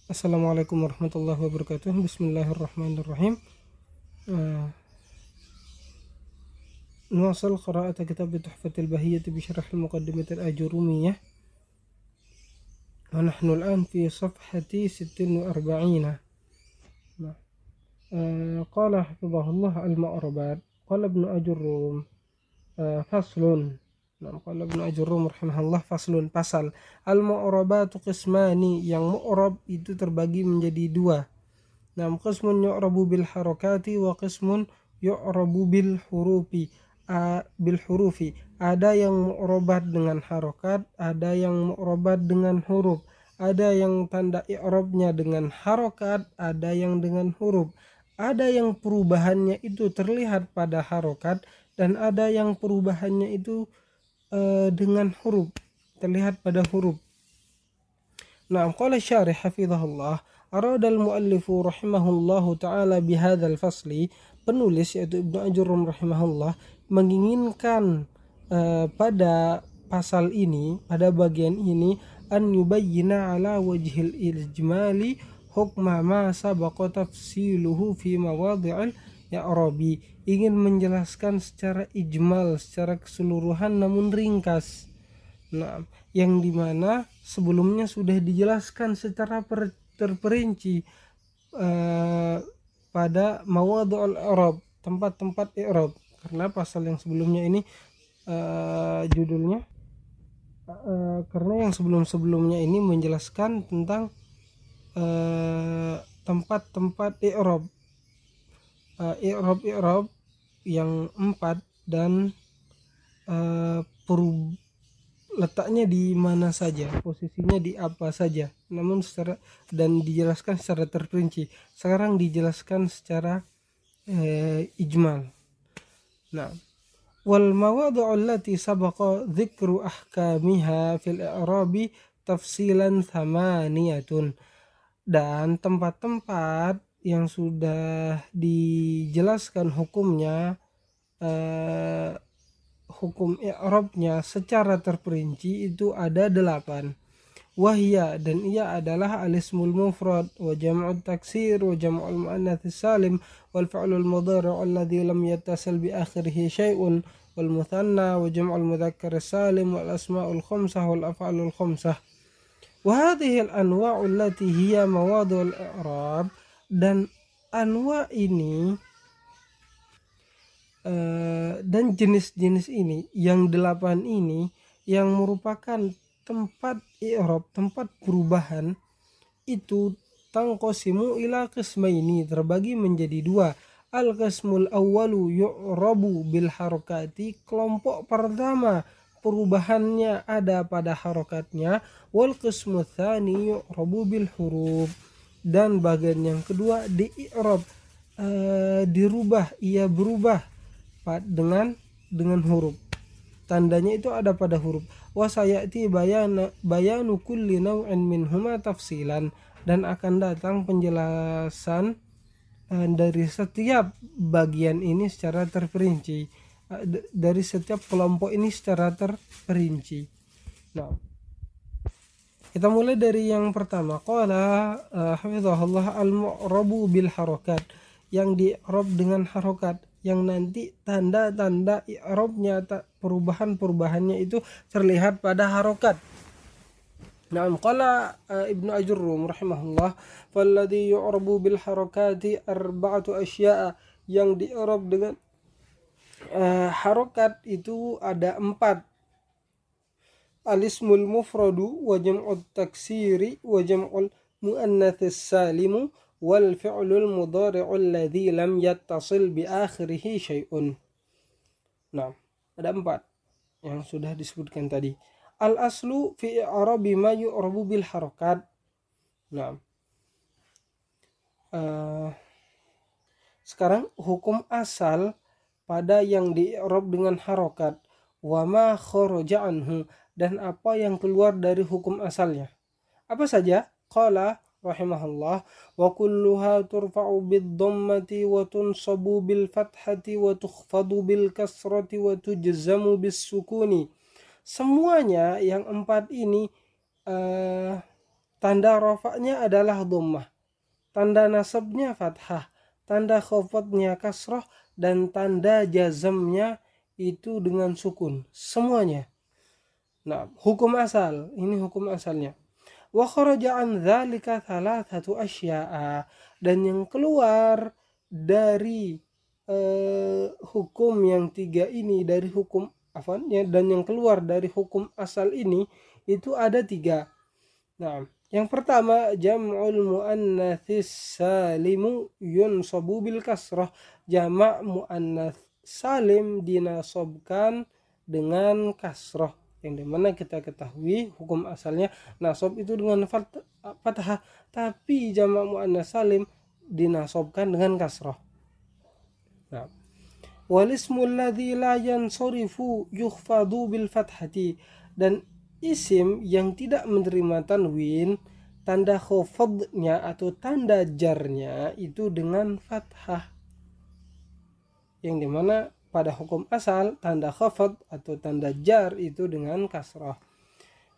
Assalamualaikum warahmatullahi wabarakatuh. Bismillahirrahmanirrahim. نواصل قراءة كتاب تحفة البهية بشرح المقدمة الأجرومية، ونحن الآن في صفحة 46. قال حفظه الله المأربات. قال ابن أجروم فصل. قال ابن Ajurrum rahimahullah faslun, pasal. Al-mu'rabatu qismani, yang mu'rab itu terbagi menjadi dua. Qismun yu'rabu bil harakati wa qismun yu'rabu bil hurufi. Ada yang mu'rabat dengan harokat, ada yang mu'rabat dengan huruf. Ada yang tanda i'rabnya dengan harokat, ada yang dengan huruf. Ada yang perubahannya itu terlihat pada harokat, dan ada yang perubahannya itu dengan huruf, terlihat pada huruf. Qala syarih hafizahullah, arada al-muallifu rahimahullahu ta'ala bihadzal fasli, penulis yaitu Ibnu Ajurrum rahimahullah menginginkan pada pasal ini, pada bagian ini, an yubayyina ala wajhil ijmali hukma ma sabaqa tafsiluhu fi mawadhi'il i'rabi, ingin menjelaskan secara ijmal, secara keseluruhan namun ringkas. Yang dimana sebelumnya sudah dijelaskan secara terperinci pada mawadhi'ul i'rab, tempat-tempat i'rab. Karena pasal yang sebelumnya ini judulnya karena yang sebelum-sebelumnya ini menjelaskan tentang tempat-tempat i'rab, i'rab yang 4 dan letaknya di mana saja, posisinya di apa saja, namun dan dijelaskan secara terperinci. Sekarang dijelaskan secara ijmal. Wal mawadhi'u allati sabaqa dzikru ahkamiha fil i'rabi tafsilan thamaniyatun, dan tempat-tempat yang sudah dijelaskan hukumnya, hukum i'rabnya secara terperinci itu ada 8. Wahya, dan ia adalah al-ismul mufrad wa jam'ut taksir wa jam'ul muannats salim wal fi'lul mudhari' alladhi lam yattasil bi akhirih syai'un wal muthanna wa jam'ul mudzakkar salim wal asma'ul khamsah wal af'alul khamsah. Wa hadhihi al-anwa'u allati hiya mawadhi'ul i'rab, dan anwa ini dan jenis-jenis ini, yang 8 ini, yang merupakan tempat i'rab, tempat perubahan, itu tangqasimu ila qismaini, terbagi menjadi 2. Al-qismul awwalu yu'rabu bil harakati, kelompok pertama perubahannya ada pada harokatnya. Wal qismu tsani yu'rabu bil huruf, dan bagian yang kedua di i'rab, dirubah, ia berubah dengan huruf, tandanya itu ada pada huruf. Wa sayati bayanu kulli naw'in minhuma tafsilan, dan akan datang penjelasan dari setiap bagian ini secara terperinci, dari setiap kelompok ini secara terperinci. Kita mulai dari yang pertama. Qala hafizahullah al-mu'rabu bil harakat, yang di-i'rab dengan harokat, yang nanti tanda-tanda i'rabnya, perubahan-perubahannya itu terlihat pada harokat. Qala Ibnu Ajurrum rahimahullah, falladhi yu'rabu bil harakati arba'atu asya'a, yang di-i'rab dengan harokat itu ada 4. Al-ismul mufradu wa jam'ut taksiri wa jam'ul muannats salimu wal fi'lul mudhari'u alladhi lam yattasil bi akhirih syai'un. Ada 4 yang sudah disebutkan tadi. Al-aslu fi i'rabi ma yu'rabu bil harakat. Sekarang hukum asal pada yang di-i'rab dengan harokat. Wa ma kharaja anhu, dan apa yang keluar dari hukum asalnya. Apa saja? Qala rahimahullah, wa kulluha turfa'u bid-dhammati wa tunsabu bil fathati wa tukhfadu bil kasrati wa tujzamu bis sukuni. Semuanya yang 4 ini tanda rafa'nya adalah dhammah, tanda nasabnya fathah, tanda khafadnya kasrah, dan tanda jazamnya itu dengan sukun, semuanya. Nah, hukum asal, ini hukum asalnya. Wa kharaja an dzalika thalathatu asya'a, dan yang keluar dari hukum yang tiga ini, dari hukum dan yang keluar dari hukum asal ini itu ada tiga. Nah, yang pertama, jam'ul muannatsis salimu yunsabu bil kasrah. Jamak muannats salim dinasobkan dengan kasrah, yang dimana kita ketahui hukum asalnya nasab itu dengan fathah, tapi jamak muannats salim dinasobkan dengan kasrah. Nah, walismul ladzi la yansarifu yukhfadu bil fathati, dan isim yang tidak menerima tanwin, tanda khafadnya atau tanda jarnya itu dengan fathah, yang dimana pada hukum asal tanda khafad atau tanda jar itu dengan kasrah.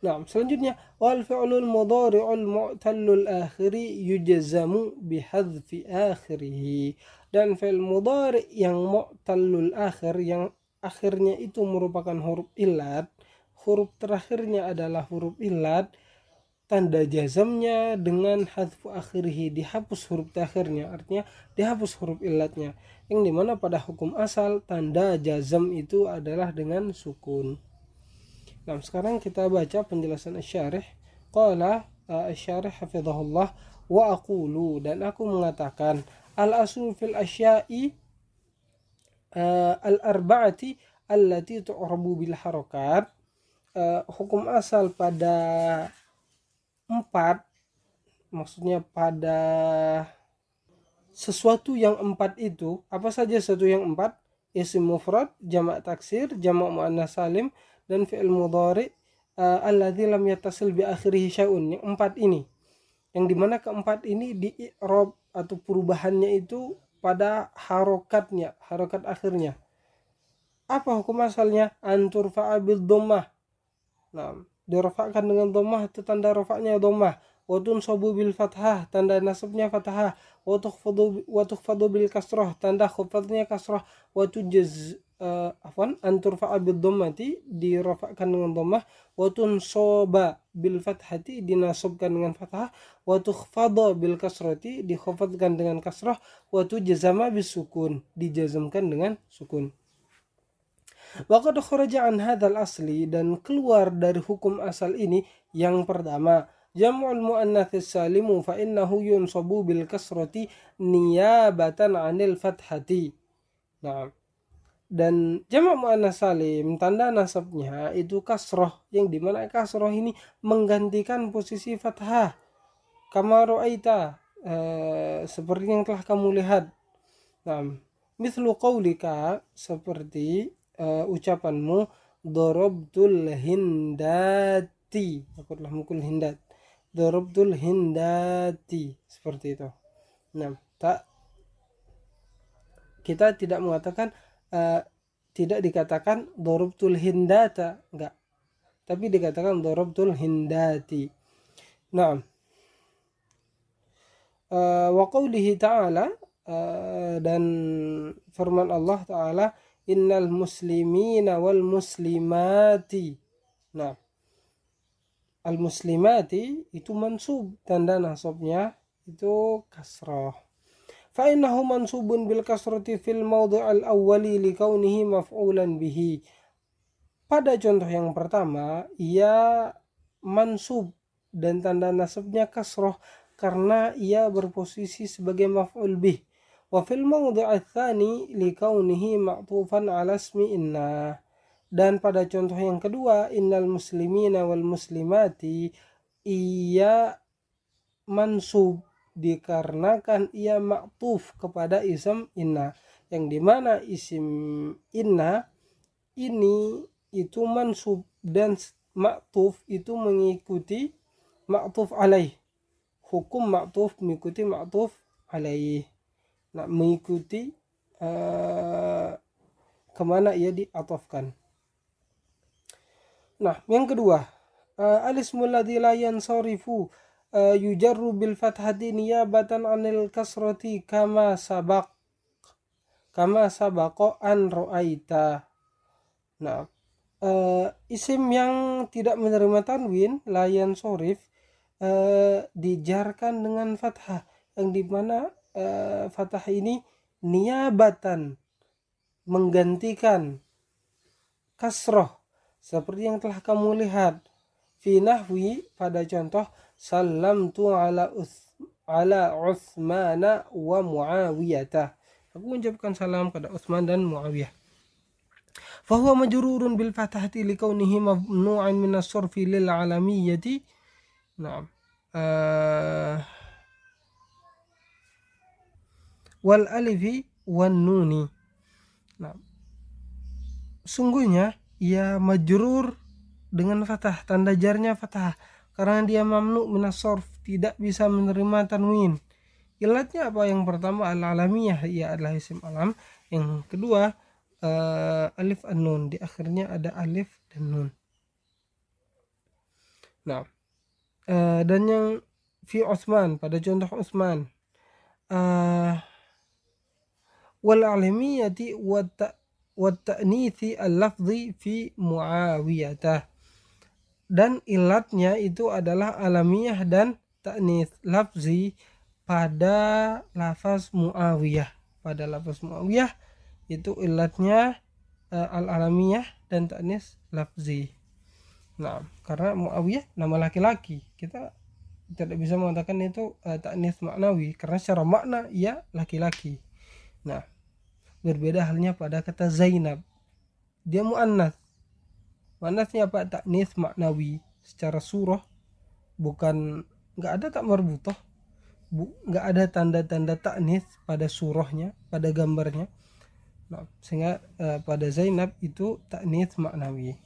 Nah, selanjutnya, wal fi'lul mudhari'ul mu'tallul akhiri yujzamu bihadfi akhirih, dan fi'il mudhari' yang mu'tallul akhir, yang akhirnya itu merupakan huruf illat, huruf terakhirnya adalah huruf illat, tanda jazamnya dengan hadfu akhirih, dihapus huruf terakhirnya, artinya dihapus huruf illatnya, yang dimana pada hukum asal tanda jazam itu adalah dengan sukun. Nah, sekarang kita baca penjelasan asy-syarih. Qala asy-syarih hafizahullah, wa aqulu, dan aku mengatakan, al aslu fil asya'i al arba'ati allati tu'rabu bil harakat. Hukum asal pada empat, maksudnya pada sesuatu yang empat itu, apa saja sesuatu yang empat? Isim mufrad, jamak taksir, jamak muannats salim, dan fi'il mudhari alladzi lam yattasil bi akhirih syai'un. Yang empat ini, yang dimana keempat ini di i'rab atau perubahannya itu pada harokatnya, harokat akhirnya. Apa hukum asalnya? Antur fa'abil dhammah. Nah, dirafa'kan dengan dhammah, itu tanda rafa'nya dhammah. Wa tunsabu bil fathah, tanda nasabnya fathah. Wa tukhfadu bil kasrah, tanda khafadnya kasrah. Wa tujaz antur fa'abil dhammati, dirafa'kan dengan dhammah. Wa tunsaba bil fathati, dinasabkan dengan fathah. Wa tukhfadu bil kasrati, dikhafadkan dengan kasrah. Wa tujazama bis sukun, dijazamkan dengan sukun. Waqad kharaja an hadzal asli, dan keluar dari hukum asal ini yang pertama, jam'ul muannats salimu fa innahu yunsabu bil kasrati niyabatan 'anil fathati. Nah, dan jamak muannats salim tanda nasabnya itu kasrah, yang dimana kasrah ini menggantikan posisi fathah. Kama ra'aita, seperti yang telah kamu lihat. Nah, mithlu qaulika, seperti ucapanmu, darabtul hindati, aku telah mukul hindat, darabtul hindati, seperti itu. Nah, kita tidak mengatakan tidak dikatakan darabtul hindata, enggak, tapi dikatakan darabtul hindati. Nah, wa qaulihi ta'ala, dan firman Allah Ta'ala, innal muslimina wal muslimati. Nah, al muslimati itu mansub, tanda nasabnya itu kasrah. Fa innahu mansubun bil kasrati fil mawdhi'il awwali li kaunihi maf'ulan bihi. Pada contoh yang pertama, ia mansub dan tanda nasabnya kasrah karena ia berposisi sebagai maf'ul bih. Wa fil mawdhi'il tsani li kaunihi ma'tufan 'ala ismi inna. Dan pada contoh yang kedua, innal muslimina wal muslimati, ia mansub dikarenakan ia ma'tuf kepada isim inna, yang dimana isim inna ini itu mansub dan ma'tuf itu mengikuti ma'tuf alaih. Hukum ma'tuf mengikuti ma'tuf alaih. Nah, mengikuti kemana ia diatofkan. Nah, yang kedua, alismul ladzi la yansarifu yujarru bil fathati niyabatan anil kasrati kama sabaqo an ra'aita. Nah, isim yang tidak menerima tanwin layan sorif dijarkan dengan fathah, yang dimana fathah ini niyabatan menggantikan kasroh, seperti yang telah kamu lihat fi nahwi pada contoh salamtu ala Utsmana wa Muawiyah, aku mengucapkan salam kepada Utsman dan Muawiyah. Fahuwa majrurun bil fathati likaunihi mamnu'an min as-sarfi lil alamiyyati. Naam. Wal alifi wan nuni. Nah, sungguhnya ia majrur dengan fathah, tanda jarnya fathah, karena dia mamnu min as-sarf, tidak bisa menerima tanwin. Ilatnya apa? Yang pertama al-alamiyah, ia adalah isim alam. Yang kedua alif an-nun, di akhirnya ada alif dan nun. Nah, dan yang fi Utsman pada contoh Utsman, wal alamiyati wa ta'nithi al-lafzi fi Muawiyah, dan ilatnya itu adalah alamiyah dan ta'nits lafzi pada lafaz Muawiyah. Pada lafaz Muawiyah itu ilatnya al-alamiyah dan ta'nis lafzi. Nah, karena Muawiyah nama laki-laki, kita tidak bisa mengatakan itu ta'nis maknawi, karena secara makna ia laki-laki. Nah, berbeda halnya pada kata Zainab, dia muannats. Muannatsnya apa? Ta'nis maknawi. Secara surah bukan, nggak ada tak marbutah, nggak ada tanda-tanda ta'nis pada surahnya, pada gambarnya. Nah, sehingga pada Zainab itu ta'nits maknawi.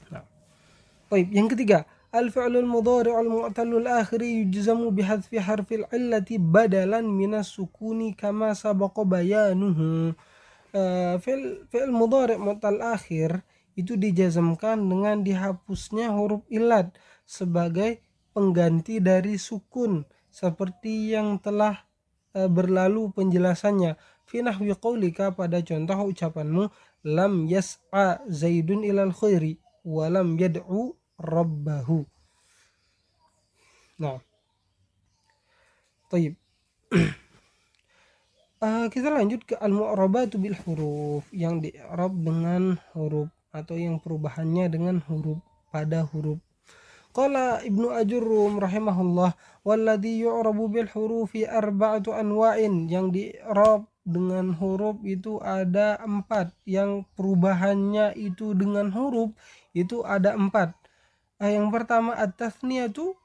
Nah, baik, yang ketiga, al-fi'lul mudhari'ul mu'tallul akhiri yujzamu bihadfi harfil illati badalan minas sukuni kama sabaqa bayanuhu. Fi'il mudhari' mu'tal akhir itu dijazamkan dengan dihapusnya huruf illat sebagai pengganti dari sukun, seperti yang telah berlalu penjelasannya. Fi nahwi qaulika pada contoh ucapanmu lam yas'a Zaidun ilal khairi wa lam yad'u rabbahu. Nah, taib. Kita lanjut ke al-mu'rabatu bil huruf, yang di-i'rab dengan huruf atau yang perubahannya dengan huruf pada huruf. Qala Ibnu Ajurrum rahimahullah, walladhi yu'rabu bil hurufi arba'atu anwa'in, yang di-i'rab dengan huruf itu ada 4, yang perubahannya itu dengan huruf itu ada 4. Yang pertama at-tathniyatu,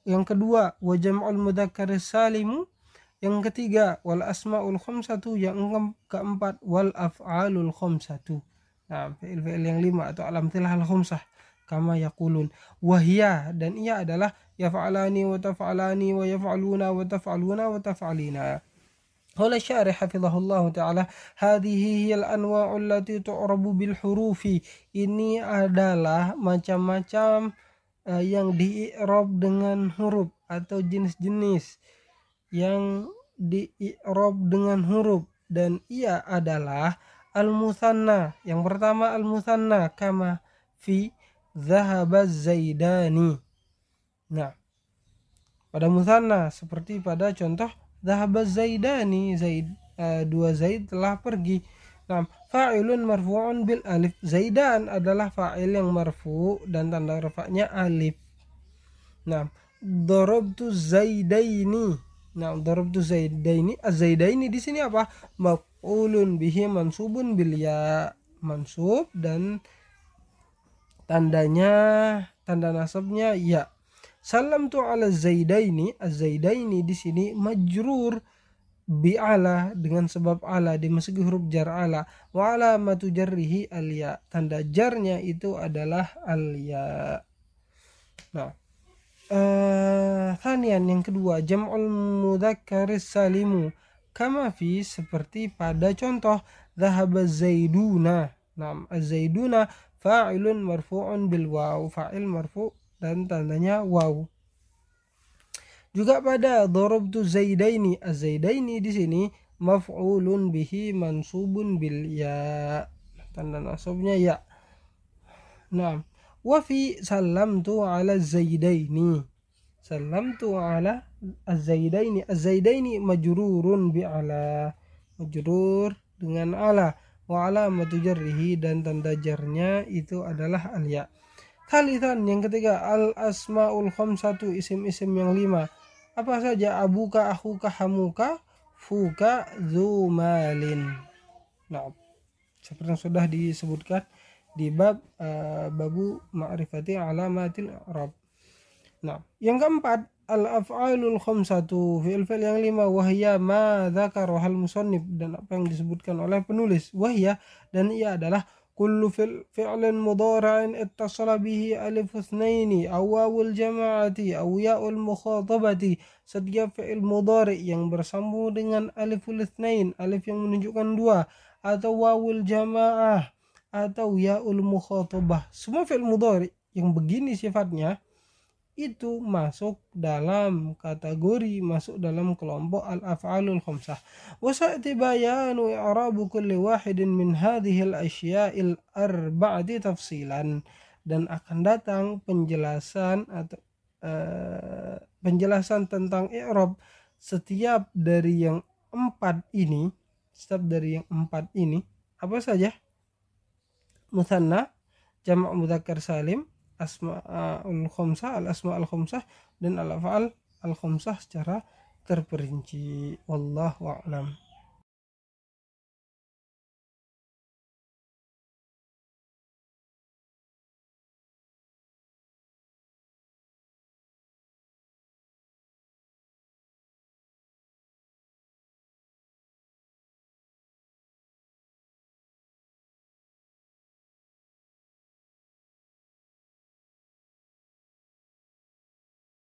yang kedua wa jam'ul mudzakkar salimu, yang ketiga wal asmaul khamsatu, yang keempat wal af'alul khamsatu. Nah, fi'il yang 5 atau al-amthilah al-khamsah kama yaqulun. Wahya, dan ia adalah yaf'alani wa taf'alani wa yaf'aluna wa taf'aluna wa taf'alina. Qala syarih hafizahullah ta'ala, hadhihi hiyal anwa'u allati tu'rabu bil hurufi. Ini adalah macam-macam yang di-i'rab dengan huruf atau jenis-jenis yang di-i'rab dengan huruf, dan ia adalah al-mutsanna. Yang pertama al-mutsanna kama fi dhahaba zaidani. Nah, pada mutsanna seperti pada contoh dhahaba zaidani, dua Zaid telah pergi. Nah, fa'ilun marfu'un bil alif, Zaidan adalah fa'il yang marfu dan tanda rafa'nya alif. Nah, darabtu zaidaini. Nah, darabtu zaidaini, az-zaidaini di sini apa? Maf'ulun bihi mansubun bil ya, mansub dan tandanya, tanda nasabnya ya. Salamtu ala zaidaini, az-zaidaini di sini majrur bi ala, dengan sebab ala, dimasuki huruf jar ala. Wa alamatu jarrihi al ya, tanda jarnya itu adalah al ya. Nah, thanian, yang kedua jam'ul mudzakkaris salimu kama fi, seperti pada contoh dhahaba zaiduna. Nah, az-zaiduna fa'ilun marfu'un bil waw, fa'il marfu dan tandanya waw. Juga pada darabtu zaidaini, az-zaidaini di sini maf'ulun bihi mansubun bil ya, tanda nasabnya ya. Nah, wa fi sallamtu ala zaidaini, sallamtu ala az-zaidaini, az-zaidaini majrurun bi ala, majrur dengan ala, wa alamatu jarrihi, dan tanda jarnya itu adalah al ya. Thalithan, yang ketiga, al asmaul khamsatu, isim-isim yang 5. Apa saja? Abuka, akhuka, hamuka, fuka, zumalin. Nah, seperti yang sudah disebutkan di bab babu ma'rifati alamatil i'rab. Nah, yang keempat, al af'alul khamsatu, fi'il-fi'il yang 5, wahya ma dzakara hal musannif, dan apa yang disebutkan oleh penulis. Wahya, dan ia adalah kullu fi'lin mudhari'in ittasala bihi alif itsnaini aw wawul jama'ati aw ya'ul mukhatabati, setiap fi'il mudhari' yang bersambung dengan aliful itsnain, alif yang menunjukkan dua, atau wawul jama'ah atau ya'ul mukhatabah. Semua fi'il mudhari' yang begini sifatnya itu masuk dalam kategori, masuk dalam kelompok al-af'alul khamsah. Wa sa'ti bayanu i'rabu kulli wahidin min hadhil asya'il arba'ati tafsilan, dan akan datang penjelasan atau penjelasan tentang i'rab setiap dari yang 4 ini. Setiap dari yang 4 ini apa saja? Mutsanna, jamak mudzakkar salim, asma'ul khamsah, al asma'ul khamsah, dan al af'al al khamsah secara terperinci. Wallahu a'lam.